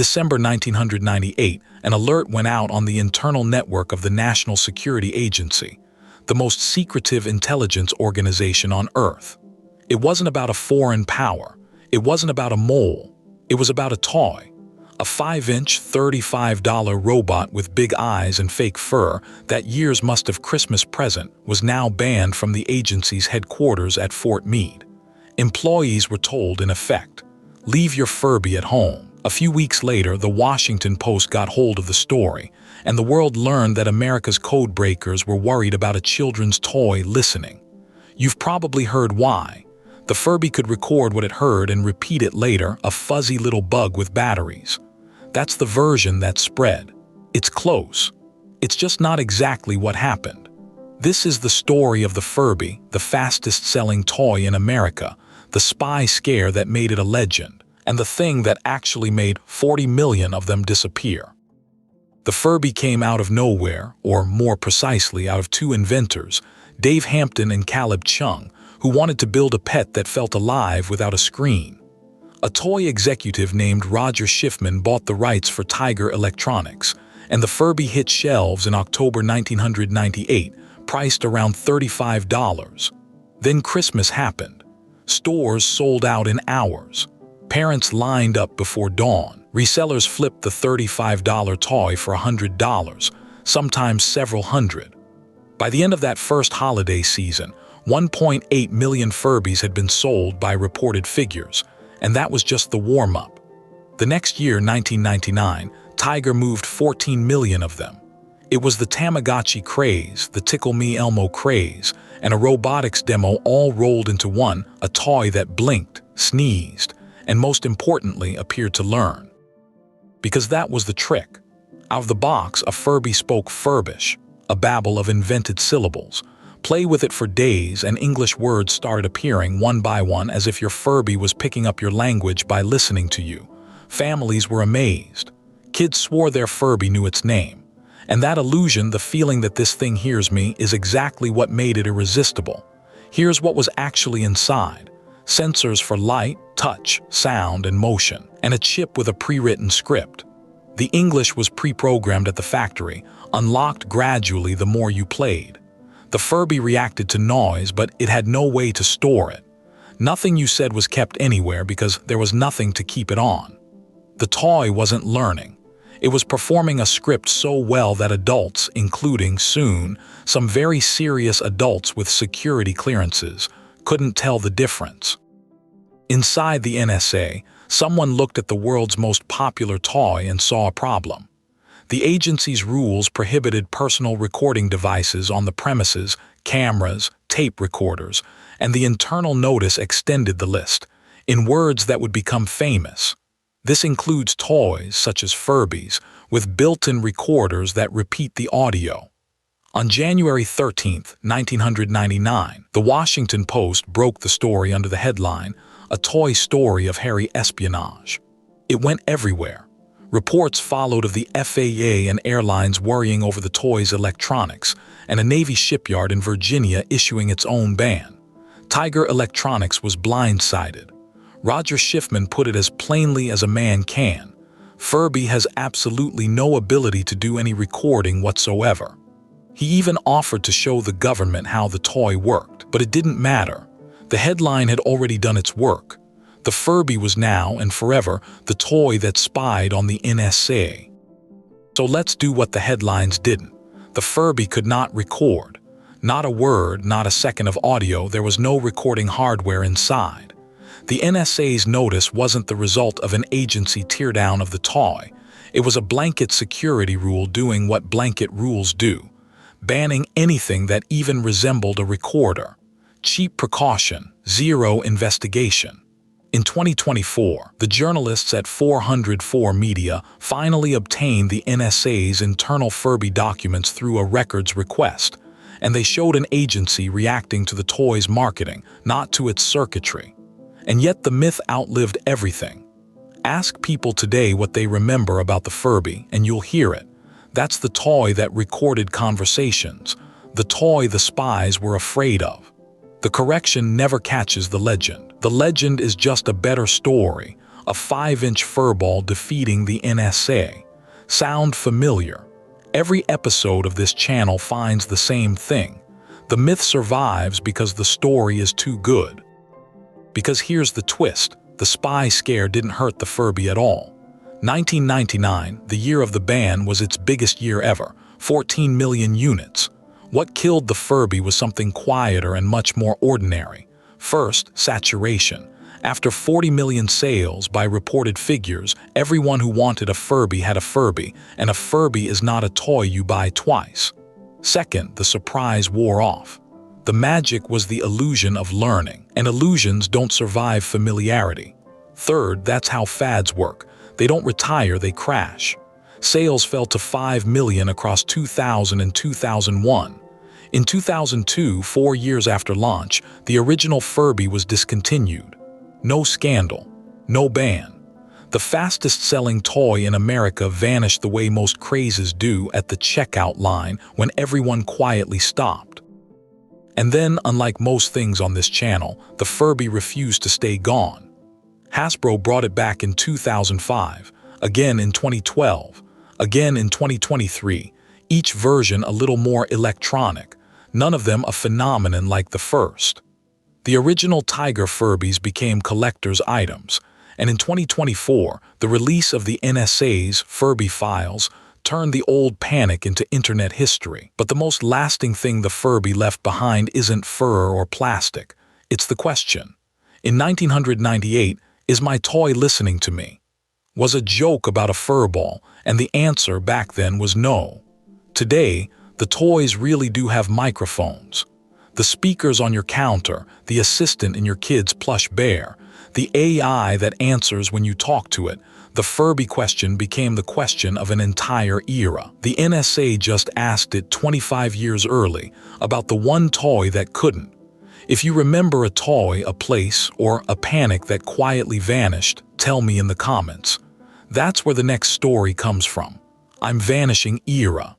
December 1998, an alert went out on the internal network of the National Security Agency, the most secretive intelligence organization on Earth. It wasn't about a foreign power. It wasn't about a mole. It was about a toy. A 5-inch, $35 robot with big eyes and fake fur that year's must-have Christmas present was now banned from the agency's headquarters at Fort Meade. Employees were told, in effect, "Leave your Furby at home." A few weeks later, the Washington Post got hold of the story, and the world learned that America's code breakers were worried about a children's toy listening. You've probably heard why. The Furby could record what it heard and repeat it later, a fuzzy little bug with batteries. That's the version that spread. It's close. It's just not exactly what happened. This is the story of the Furby, the fastest-selling toy in America, the spy scare that made it a legend, and the thing that actually made 40 million of them disappear. The Furby came out of nowhere, or more precisely out of two inventors, Dave Hampton and Caleb Chung, who wanted to build a pet that felt alive without a screen. A toy executive named Roger Schiffman bought the rights for Tiger Electronics, and the Furby hit shelves in October 1998, priced around $35. Then Christmas happened. Stores sold out in hours. Parents lined up before dawn. Resellers flipped the $35 toy for $100, sometimes several hundred. By the end of that first holiday season, 1.8 million Furbies had been sold by reported figures, and that was just the warm-up. The next year, 1999, Tiger moved 14 million of them. It was the Tamagotchi craze, the Tickle Me Elmo craze, and a robotics demo all rolled into one, a toy that blinked, sneezed, and most importantly appeared to learn. Because that was the trick. Out of the box, a Furby spoke Furbish, a babble of invented syllables. Play with it for days and English words started appearing one by one as if your Furby was picking up your language by listening to you. Families were amazed. Kids swore their Furby knew its name. And that illusion, the feeling that this thing hears me, is exactly what made it irresistible. Here's what was actually inside. Sensors for light, touch, sound, and motion, and a chip with a pre-written script. The English was pre-programmed at the factory, unlocked gradually the more you played. The Furby reacted to noise, but it had no way to store it. Nothing you said was kept anywhere because there was nothing to keep it on. The toy wasn't learning. It was performing a script so well that adults, including, soon, some very serious adults with security clearances, couldn't tell the difference. Inside the NSA, someone looked at the world's most popular toy and saw a problem. The agency's rules prohibited personal recording devices on the premises, cameras, tape recorders, and the internal notice extended the list, in words that would become famous. This includes toys, such as Furbies, with built-in recorders that repeat the audio. On January 13, 1999, the Washington Post broke the story under the headline, "A Toy Story of Hairy Espionage." It went everywhere. Reports followed of the FAA and airlines worrying over the toy's electronics, and a Navy shipyard in Virginia issuing its own ban. Tiger Electronics was blindsided. Roger Schiffman put it as plainly as a man can. Furby has absolutely no ability to do any recording whatsoever. He even offered to show the government how the toy worked, but it didn't matter. The headline had already done its work. The Furby was now and forever the toy that spied on the NSA. So let's do what the headlines didn't. The Furby could not record. Not a word, not a second of audio, there was no recording hardware inside. The NSA's notice wasn't the result of an agency teardown of the toy. It was a blanket security rule doing what blanket rules do, banning anything that even resembled a recorder. Cheap precaution, zero investigation. In 2024, the journalists at 404 Media finally obtained the NSA's internal Furby documents through a records request, and they showed an agency reacting to the toy's marketing, not to its circuitry. And yet the myth outlived everything. Ask people today what they remember about the Furby, and you'll hear it. That's the toy that recorded conversations, the toy the spies were afraid of. The correction never catches the legend. The legend is just a better story, a 5-inch furball defeating the NSA. Sound familiar? Every episode of this channel finds the same thing. The myth survives because the story is too good. Because here's the twist, the spy scare didn't hurt the Furby at all. 1999, the year of the ban, was its biggest year ever, 14 million units. What killed the Furby was something quieter and much more ordinary. First, saturation. After 40 million sales by reported figures, everyone who wanted a Furby had a Furby, and a Furby is not a toy you buy twice. Second, the surprise wore off. The magic was the illusion of learning, and illusions don't survive familiarity. Third, that's how fads work. They don't retire, they crash. Sales fell to 5 million across 2000 and 2001. In 2002, 4 years after launch, the original Furby was discontinued. No scandal, no ban. The fastest-selling toy in America vanished the way most crazes do, at the checkout line when everyone quietly stopped. And then, unlike most things on this channel, the Furby refused to stay gone. Hasbro brought it back in 2005, again in 2012, again in 2023, each version a little more electronic, none of them a phenomenon like the first. The original Tiger Furbies became collector's items, and in 2024, the release of the NSA's Furby files turned the old panic into internet history. But the most lasting thing the Furby left behind isn't fur or plastic, it's the question. In 1998, is my toy listening to me? Was a joke about a furball, and the answer back then was no. Today, the toys really do have microphones. The speakers on your counter, the assistant in your kid's plush bear, the AI that answers when you talk to it. The Furby question became the question of an entire era. The NSA just asked it 25 years early about the one toy that couldn't. If you remember a toy, a place, or a panic that quietly vanished, tell me in the comments. That's where the next story comes from. I'm Vanishing Era.